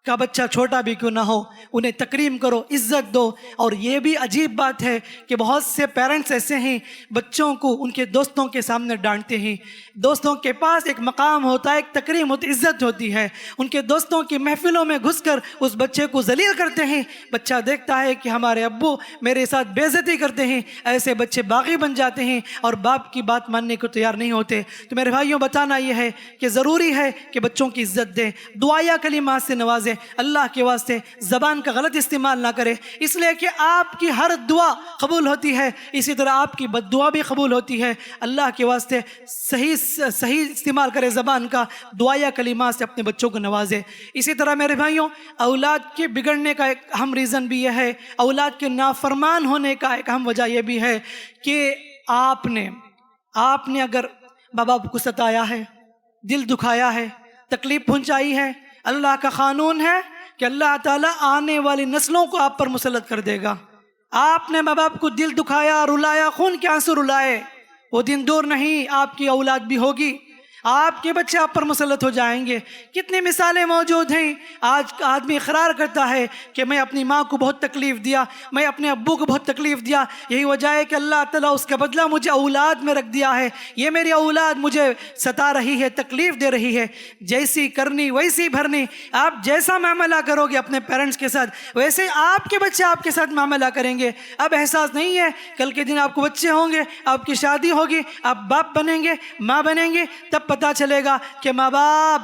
کا بچہ چھوٹا بھی کیوں نہ ہو انہیں تکریم کرو، عزت دو۔ اور یہ بھی عجیب بات ہے کہ بہت سے پیرنٹس ایسے ہیں بچوں کو ان کے دوستوں کے سامنے ڈانٹتے ہیں۔ دوستوں کے پاس ایک مقام ہوتا ہے، ایک تکریم ہوتی، عزت ہوتی ہے، ان کے دوستوں کی محفلوں میں گھس کر اس بچے کو ذلیل کرتے ہیں۔ بچہ دیکھتا ہے کہ ہمارے ابو میرے ساتھ بے عزتی کرتے ہیں، ایسے بچے باغی بن جاتے ہیں اور باپ کی بات ماننے کو تیار نہیں ہوتے۔ تو میرے بھائیوں بتانا یہ ہے کہ ضروری ہے کہ بچوں کی عزت دیں، دعائیا کلمات سے نوازیں، اللہ کے واسطے زبان کا غلط استعمال نہ کرے، اس لیے کہ آپ کی ہر دعا قبول ہوتی ہے، اسی طرح آپ کی بد دعا بھی قبول ہوتی ہے۔ اللہ کے واسطے صحیح استعمال کرے زبان کا، دعائیا کلمات سے اپنے بچوں کو نوازے۔ اسی طرح میرے بھائیوں اولاد کے بگڑنے کا ایک اہم ریزن بھی یہ ہے، اولاد کے نافرمان ہونے کا ایک اہم وجہ یہ بھی ہے کہ آپ نے اگر ماں باپ کو ستایا ہے، دل دکھایا ہے، تکلیف پہنچائی ہے، اللہ کا قانون ہے کہ اللہ تعالیٰ آنے والی نسلوں کو آپ پر مسلط کر دے گا۔ آپ نے ماں باپ کو دل دکھایا، رلایا، خون کے آنسو رلائے، وہ دن دور نہیں، آپ کی اولاد بھی ہوگی، آپ کے بچے آپ پر مسلط ہو جائیں گے۔ کتنی مثالیں موجود ہیں۔ آج آدمی اقرار کرتا ہے کہ میں اپنی ماں کو بہت تکلیف دیا، میں اپنے ابو کو بہت تکلیف دیا، یہی وجہ ہے کہ اللہ تعالیٰ اس کا بدلہ مجھے اولاد میں رکھ دیا ہے، یہ میری اولاد مجھے ستا رہی ہے، تکلیف دے رہی ہے۔ جیسی کرنی ویسی بھرنی، آپ جیسا معاملہ کرو گے اپنے پیرنٹس کے ساتھ ویسے آپ کے بچے آپ کے ساتھ معاملہ کریں گے۔ اب احساس نہیں ہے، کل کے دن آپ کو بچے ہوں گے، آپ کی شادی ہوگی، آپ باپ بنیں گے، ماں بنیں گے، تب پتا چلے گا کہ ماں باپ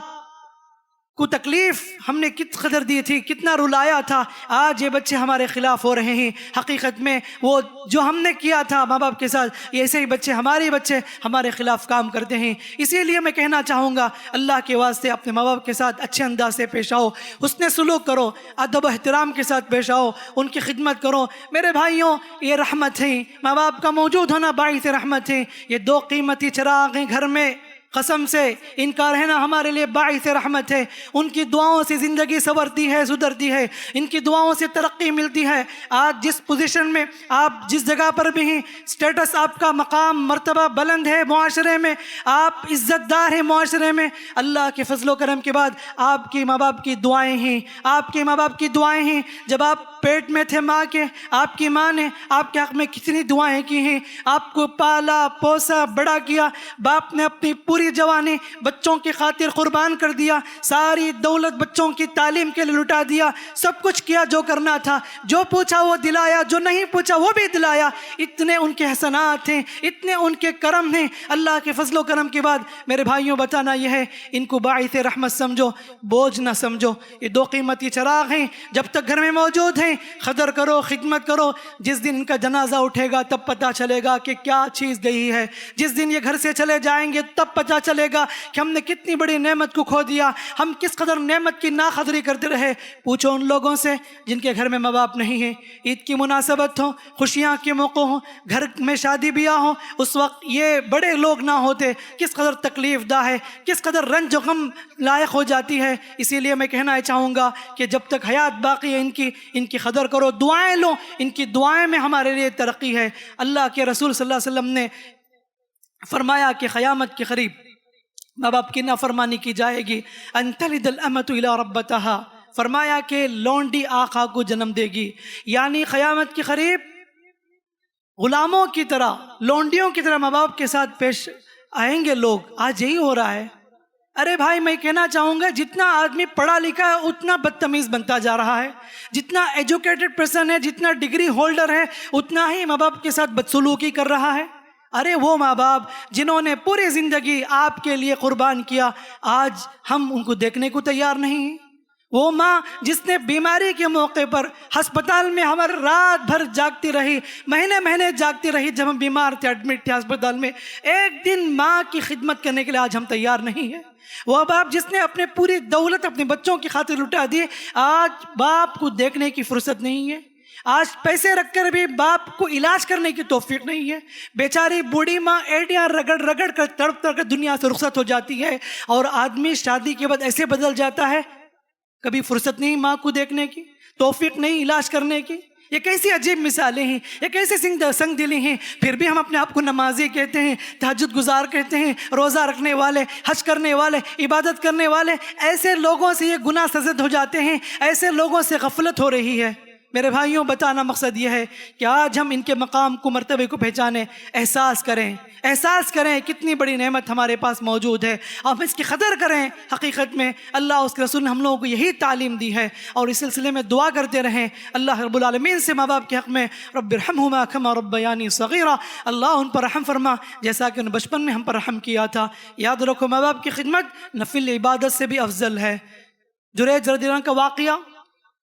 کو تکلیف ہم نے کت قدر دی تھی، کتنا رلایا تھا۔ آج یہ بچے ہمارے خلاف ہو رہے ہیں۔ حقیقت میں وہ جو ہم نے کیا تھا ماں باپ کے ساتھ، ایسے ہی بچے ہمارے خلاف کام کرتے ہیں۔ اسی لیے میں کہنا چاہوں گا، اللہ کے واسطے اپنے ماں باپ کے ساتھ اچھے انداز سے پیش آؤ، حسن سلوک کرو، ادب و احترام کے ساتھ پیش آؤ، ان کی خدمت کرو۔ میرے بھائیوں، یہ رحمت ہے، ماں باپ کا موجود ہونا باعث رحمت ہے۔ یہ دو قیمتی چراغ ہیں گھر میں، قسم سے ان کا رہنا ہمارے لیے باعث رحمت ہے۔ ان کی دعاؤں سے زندگی سنورتی ہے، سدھرتی ہے، ان کی دعاؤں سے ترقی ملتی ہے۔ آج جس پوزیشن میں آپ جس جگہ پر بھی ہیں، سٹیٹس آپ کا، مقام مرتبہ بلند ہے معاشرے میں، آپ عزت دار ہیں معاشرے میں، اللہ کے فضل و کرم کے بعد آپ کی ماں باپ کی دعائیں ہیں، آپ کے ماں باپ کی دعائیں ہیں۔ جب آپ پیٹ میں تھے ماں کے، آپ کی ماں نے آپ کے حق میں کتنی دعائیں کی ہیں، آپ کو پالا پوسا بڑا کیا، باپ نے اپنی پوری جوانی بچوں کی خاطر قربان کر دیا، ساری دولت بچوں کی تعلیم کے لیے لٹا دیا، سب کچھ کیا جو کرنا تھا، جو پوچھا وہ دلایا، جو نہیں پوچھا وہ بھی دلایا۔ اتنے ان کے حسنات ہیں، اتنے ان کے کرم ہیں۔ اللہ کے فضل و کرم کے بعد میرے بھائیوں بتانا یہ ہے، ان کو باعث رحمت سمجھو، بوجھ نہ سمجھو۔ یہ دو قیمتی چراغ ہیں، جب تک گھر میں موجود ہیں قدر کرو، خدمت کرو۔ جس دن ان کا جنازہ اٹھے گا تب پتہ چلے گا کہ کیا چیز گئی ہے۔ جس دن یہ گھر سے چلے جائیں گے تب پتہ چلے گا کہ ہم نے کتنی بڑی نعمت کو کھو دیا، ہم کس قدر نعمت کی ناقدری کرتے رہے۔ پوچھو ان لوگوں سے جن کے گھر میں ماں باپ نہیں ہیں، عید کی مناسبت ہو، خوشیاں کے موقع ہوں، گھر میں شادی بیاہ ہو، اس وقت یہ بڑے لوگ نہ ہوتے، کس قدر تکلیف دہ ہے، کس قدر رنج و غم لائق ہو جاتی ہے۔ اسی لیے میں کہنا چاہوں گا کہ جب تک حیات باقی ہے ان کی قدر کرو، دعائیں لو، ان کی دعائیں میں ہمارے لیے ترقی ہے۔ اللہ کے رسول صلی اللہ علیہ وسلم نے فرمایا کہ قیامت کے قریب ماں باپ کی نافرمانی کی جائے گی۔ ان تلد الامۃ الی ربتہا، فرمایا کہ لونڈی آقا کو جنم دے گی، یعنی قیامت کے قریب غلاموں کی طرح، لونڈیوں کی طرح ماں باپ کے ساتھ پیش آئیں گے لوگ۔ آج یہی ہو رہا ہے۔ ارے بھائی، میں کہنا چاہوں گا جتنا آدمی پڑھا لکھا ہے اتنا بدتمیز بنتا جا رہا ہے، جتنا ایجوکیٹڈ پرسن ہے، جتنا ڈگری ہولڈر ہے، اتنا ہی ماں باپ کے ساتھ بدسلوکی کر رہا ہے۔ ارے وہ ماں باپ جنہوں نے پوری زندگی آپ کے لیے قربان کیا، آج ہم ان کو دیکھنے کو تیار نہیں ہیں۔ وہ ماں جس نے بیماری کے موقع پر ہسپتال میں ہمارے رات بھر جاگتی رہی، مہینے مہینے جاگتی رہی، جب ہم بیمار تھے، ایڈمٹ تھے ہسپتال میں، ایک دن ماں کی خدمت کرنے کے لیے آج ہم تیار نہیں ہیں۔ وہ باپ جس نے اپنے پوری دولت اپنے بچوں کی خاطر لٹا دی، آج باپ کو دیکھنے کی فرصت نہیں ہے۔ آج پیسے رکھ کر بھی باپ کو علاج کرنے کی توفیق نہیں ہے۔ بیچاری بوڑھی ماں ایڑیاں رگڑ رگڑ کر تڑپ تڑپ کر دنیا سے رخصت ہو جاتی ہے، اور آدمی شادی کے بعد ایسے بدل جاتا ہے، کبھی فرصت نہیں ماں کو دیکھنے کی، توفیق نہیں علاج کرنے کی۔ یہ کیسی عجیب مثالیں ہیں، یہ کیسے سنگ دلی ہیں۔ پھر بھی ہم اپنے آپ کو نمازی کہتے ہیں، تہجد گزار کہتے ہیں، روزہ رکھنے والے، حج کرنے والے، عبادت کرنے والے۔ ایسے لوگوں سے یہ گناہ سرزد ہو جاتے ہیں، ایسے لوگوں سے غفلت ہو رہی ہے۔ میرے بھائیوں، بتانا مقصد یہ ہے کہ آج ہم ان کے مقام کو، مرتبے کو پہچانیں، احساس کریں کتنی بڑی نعمت ہمارے پاس موجود ہے، ہم اس کی قدر کریں۔ حقیقت میں اللہ اس کے رسول نے ہم لوگوں کو یہی تعلیم دی ہے، اور اس سلسلے میں دعا کرتے رہیں اللہ رب العالمین سے ماں باپ کے حق میں، رب ارحمہما کما ربیانی صغیرا، اللہ ان پر رحم فرما جیسا کہ انہوں نے بچپن میں ہم پر رحم کیا تھا۔ یاد رکھو، ماں باپ کی خدمت نفل عبادت سے بھی افضل ہے۔ جریج رضی اللہ عنہ کا واقعہ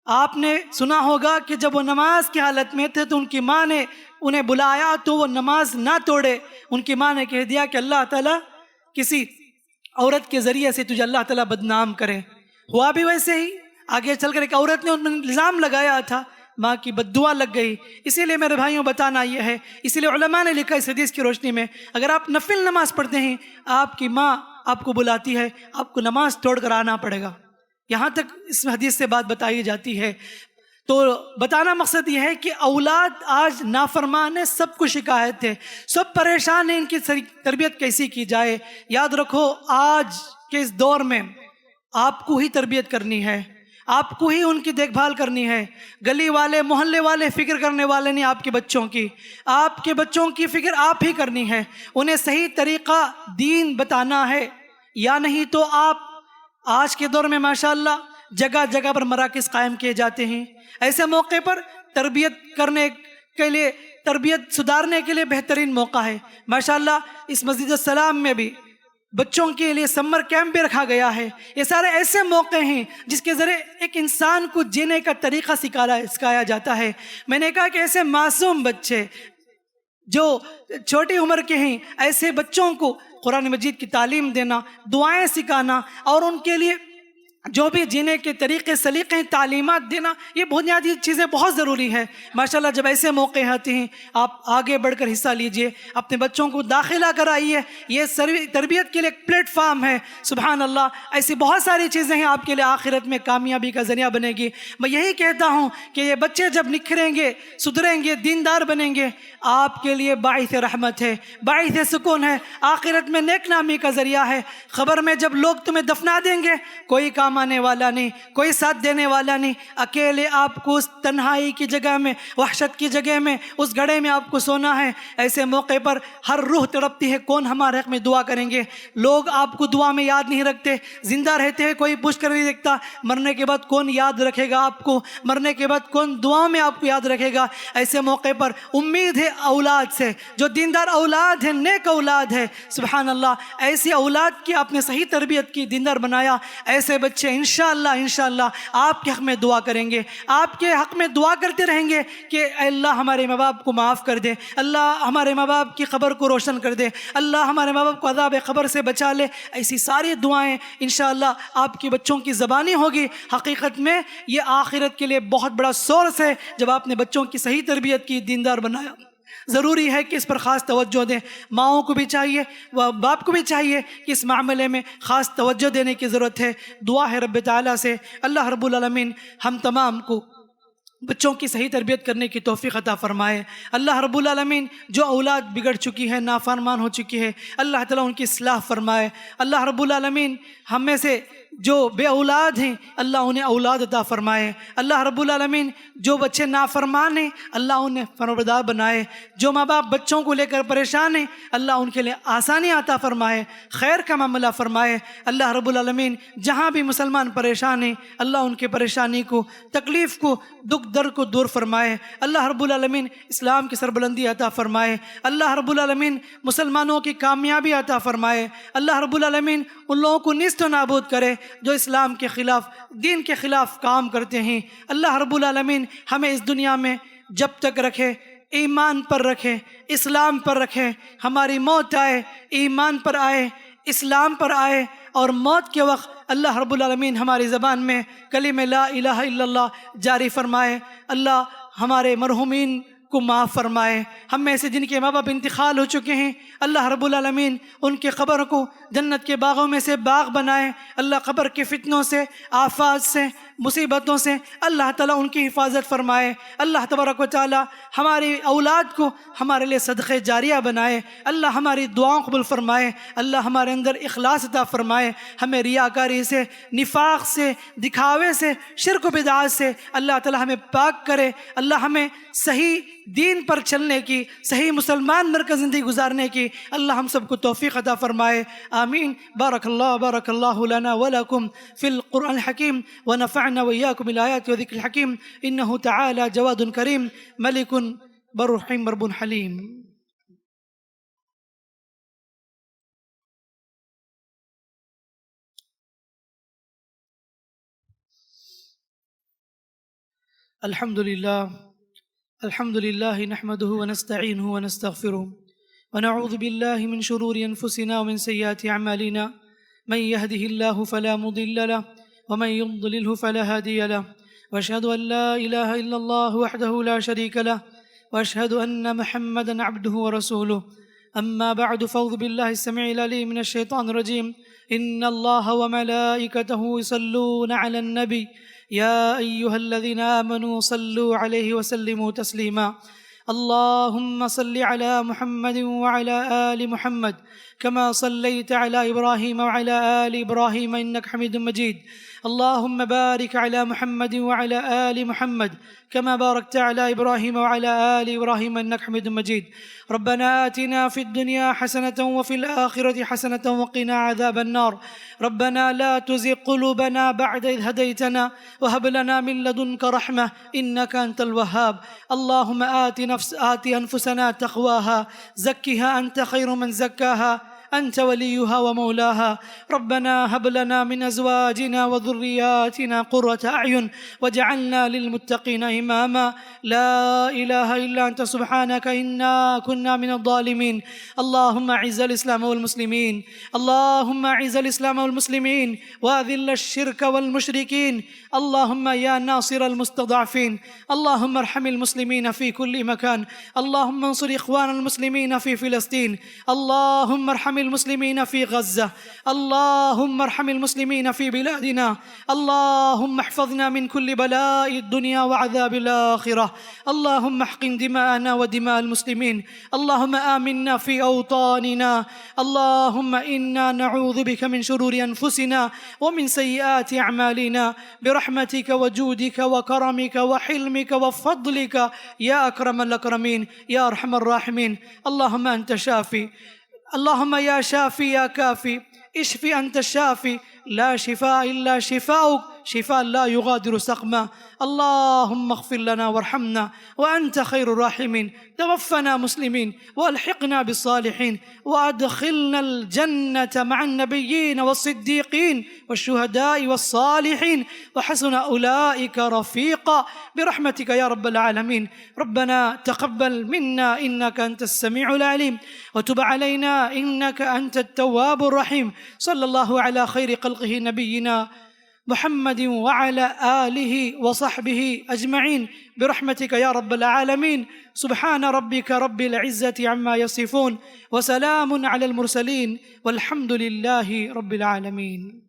آپ نے سنا ہوگا کہ جب وہ نماز کی حالت میں تھے تو ان کی ماں نے انہیں بلایا تو وہ نماز نہ توڑے۔ ان کی ماں نے کہہ دیا کہ اللہ تعالیٰ کسی عورت کے ذریعے سے تجھے اللہ تعالیٰ بدنام کرے۔ ہوا بھی ویسے ہی، آگے چل کر ایک عورت نے ان پر الزام لگایا تھا، ماں کی بد دعا لگ گئی۔ اسی لیے میرے بھائیوں، بتانا یہ ہے، اسی لیے علماء نے لکھا اس حدیث کی روشنی میں، اگر آپ نفل نماز پڑھتے ہیں، آپ کی ماں آپ کو بلاتی ہے، آپ کو نماز توڑ کر آنا پڑے گا۔ یہاں تک اس حدیث سے بات بتائی جاتی ہے۔ تو بتانا مقصد یہ ہے کہ اولاد آج نافرمان ہے، سب کو شکایت ہے، سب پریشان ہیں ان کی تربیت کیسی کی جائے۔ یاد رکھو آج کے اس دور میں آپ کو ہی تربیت کرنی ہے، آپ کو ہی ان کی دیکھ بھال کرنی ہے۔ گلی والے محلے والے فکر کرنے والے نہیں آپ کے بچوں کی، آپ کے بچوں کی فکر آپ ہی کرنی ہے، انہیں صحیح طریقہ دین بتانا ہے، یا نہیں تو آپ آج کے دور میں ماشاءاللہ جگہ جگہ پر مراکز قائم کیے جاتے ہیں، ایسے موقع پر تربیت کرنے کے لیے، تربیت سدھارنے کے لیے بہترین موقع ہے۔ ماشاءاللہ اس مسجد السلام میں بھی بچوں کے لیے سمر کیمپ بھی رکھا گیا ہے۔ یہ سارے ایسے موقع ہیں جس کے ذریعے ایک انسان کو جینے کا طریقہ سکھایا جاتا ہے۔ میں نے کہا کہ ایسے معصوم بچے جو چھوٹی عمر کے ہیں، ایسے بچوں کو قرآن مجید کی تعلیم دینا، دعائیں سکھانا، اور ان کے لیے جو بھی جینے کے طریقے سلیقے تعلیمات دینا، یہ بنیادی چیزیں بہت ضروری ہے۔ ماشاءاللہ جب ایسے موقع آتے ہیں آپ آگے بڑھ کر حصہ لیجئے، اپنے بچوں کو داخلہ کرائیے، یہ تربیت کے لیے ایک پلیٹ فارم ہے۔ سبحان اللہ، ایسی بہت ساری چیزیں ہیں آپ کے لیے آخرت میں کامیابی کا ذریعہ بنے گی۔ میں یہی کہتا ہوں کہ یہ بچے جب نکھریں گے، سدھریں گے، دیندار بنیں گے، آپ کے لیے باعث رحمت ہے، باعث سکون ہے، آخرت میں نیک نامی کا ذریعہ ہے۔ خبر میں جب لوگ تمہیں دفنا دیں گے، کوئی کام آنے والا نہیں، کوئی ساتھ دینے والا نہیں، اکیلے آپ کو اس تنہائی کی جگہ میں، وحشت کی جگہ میں، اس گڑھے میں آپ کو سونا ہے۔ ایسے موقع پر ہر روح تڑپتی ہے، کون ہمارے حق میں دعا کریں گے؟ لوگ آپ کو دعا میں یاد نہیں رکھتے، زندہ رہتے ہیں کوئی پوچھ کر نہیں دیکھتا، مرنے کے بعد کون یاد رکھے گا آپ کو؟ مرنے کے بعد کون دعا میں آپ کو یاد رکھے گا؟ ایسے موقع پر امید ہے اولاد سے، جو دیندار اولاد ہے، نیک اولاد ہے، سبحان اللہ، ایسی اولاد کی آپ نے صحیح تربیت کی، دیندار بنایا، ایسے بچے انشاءاللہ آپ کے حق میں دعا کریں گے، آپ کے حق میں دعا کرتے رہیں گے کہ اے اللہ ہمارے ماں باپ کو معاف کر دے، اللہ ہمارے ماں باپ کی قبر کو روشن کر دے، اللہ ہمارے ماں باپ کو عذاب قبر سے بچا لے۔ ایسی ساری دعائیں انشاءاللہ آپ کے بچوں کی زبانی ہوگی۔ حقیقت میں یہ آخرت کے لیے بہت بڑا سورس ہے، جب آپ نے بچوں کی صحیح تربیت کی، دیندار بنایا۔ ضروری ہے کہ اس پر خاص توجہ دیں، ماؤں کو بھی چاہیے، باپ کو بھی چاہیے کہ اس معاملے میں خاص توجہ دینے کی ضرورت ہے۔ دعا ہے رب تعالیٰ سے اللہ رب العالمین ہم تمام کو بچوں کی صحیح تربیت کرنے کی توفیق عطا فرمائے۔ اللہ رب العالمین جو اولاد بگڑ چکی ہے، نافرمان ہو چکی ہے، اللہ تعالیٰ ان کی اصلاح فرمائے۔ اللہ رب العالمین ہم میں سے جو بے اولاد ہیں اللہ انہیں اولاد عطا فرمائے۔ اللہ رب العالمین جو بچے نافرمان ہیں اللہ انہیں فرمانبردار بنائے۔ جو ماں باپ بچوں کو لے کر پریشان ہیں اللہ ان کے لیے آسانی عطا فرمائے، خیر کا معاملہ فرمائے۔ اللہ رب العالمین جہاں بھی مسلمان پریشان ہیں اللہ ان کے پریشانی کو، تکلیف کو، دکھ درد کو دور فرمائے۔ اللہ رب العالمین اسلام کی سربلندی عطا فرمائے۔ اللہ رب العالمین مسلمانوں کی کامیابی عطا فرمائے۔ اللہ رب العالمین ان لوگوں کو نیست و نابود کرے جو اسلام کے خلاف، دین کے خلاف کام کرتے ہیں۔ اللہ رب العالمین ہمیں اس دنیا میں جب تک رکھے ایمان پر رکھے، اسلام پر رکھے، ہماری موت آئے ایمان پر آئے، اسلام پر آئے، اور موت کے وقت اللہ رب العالمین ہماری زبان میں کلمہ لا الہ الا اللہ جاری فرمائے۔ اللہ ہمارے مرحومین کو معاف فرمائے۔ ہم میں سے جن کے ماں باپ انتقال ہو چکے ہیں اللہ رب العالمین ان کے قبر کو جنت کے باغوں میں سے باغ بنائے۔ اللہ قبر کے فتنوں سے، آفات سے، مصیبتوں سے اللہ تعالیٰ ان کی حفاظت فرمائے۔ اللہ تبارک و تعالیٰ ہماری اولاد کو ہمارے لیے صدقہ جاریہ بنائے۔ اللہ ہماری دعاؤں قبول فرمائے۔ اللہ ہمارے اندر اخلاص عطا فرمائے۔ ہمیں ریاکاری سے، نفاق سے، دکھاوے سے، شرک و بدعات سے اللہ تعالیٰ ہمیں پاک کرے۔ اللہ ہمیں صحیح دین پر چلنے کی، صحیح مسلمان مرکز زندگی گزارنے کی اللہ ہم سب کو توفیق عطا فرمائے۔ آمین۔ بارک اللہ لنا ولکم فی القرآن الحکیم ونفعنا وإياكم بالآيات وذكر الحكيم إنه تعالى جواد كريم ملك بر رحيم رب حليم۔ الحمد لله نحمده ونستعينه ونستغفره ونعوذ بالله من شرور أنفسنا ومن سيئات أعمالنا من يهده الله فلا مضل له ومن يضلله فلا هادي له وأشهد أن لا إله إلا الله وحده لا شريك له وأشهد أن محمدا عبده ورسوله أما بعد فأعوذ بالله السميع العليم من الشيطان الرجيم إن الله وملائكته يصلون على النبي يا أيها الذين آمنوا صلوا عليه وسلموا تسليما. اللهم صل على محمد وعلى آل محمد كما صليت على إبراهيم وعلى آل إبراهيم إنك حميد مجيد. اللهم بارك على محمد وعلى آل محمد كما باركت على إبراهيم وعلى آل إبراهيم إنك حميد مجيد. ربنا آتنا في الدنيا حسنة وفي الآخرة حسنة وقنا عذاب النار. ربنا لا تزغ قلوبنا بعد إذ هديتنا وهب لنا من لدنك رحمة إنك أنت الوهاب. اللهم آت أنفسنا تقواها زكها أنت خير من زكاها أنت وليها ومولاها. ربنا هب لنا من أزواجنا وذرياتنا قرة أعين واجعلنا للمتقين إماما. لا إله إلا أنت سبحانك إنا كنا من الظالمين. اللهم أعز الإسلام والمسلمين، اللهم أعز الإسلام والمسلمين وأذل الشرك والمشركين. اللهم يا ناصر المستضعفين، اللهم ارحم المسلمين في كل مكان. اللهم انصر إخوان المسلمين في فلسطين. اللهم ارحم المسلمين في غزة. اللهم ارحم المسلمين في بلادنا. اللهم احفظنا من كل بلاء الدنيا وعذاب الآخرة. اللهم احقن دماءنا ودماء المسلمين. اللهم آمنا في أوطاننا. اللهم إنا نعوذ بك من شرور أنفسنا ومن سيئات أعمالنا برحمتك وجودك وكرمك وحلمك وفضلك يا أكرم الأكرمين يا أرحم الراحمين. اللهم أنت شافي، اللهم يا شافي يا كافي، اشفي أنت الشافي، لا شفاء إلا شفاؤك، شفاء لا يغادر سقما. اللهم اغفر لنا وارحمنا وأنت خير الراحمين. توفنا مسلمين والحقنا بالصالحين وأدخلنا الجنة مع النبيين والصديقين والشهداء والصالحين وحسن أولئك رفيقا برحمتك يا رب العالمين. ربنا تقبل منا إنك أنت السميع العليم وتب علينا إنك أنت التواب الرحيم. صلى الله على خير خلقه نبينا محمد وعلى آله وصحبه أجمعين برحمتك يا رب العالمين. سبحان ربك رب العزة عما يصفون وسلام على المرسلين والحمد لله رب العالمين.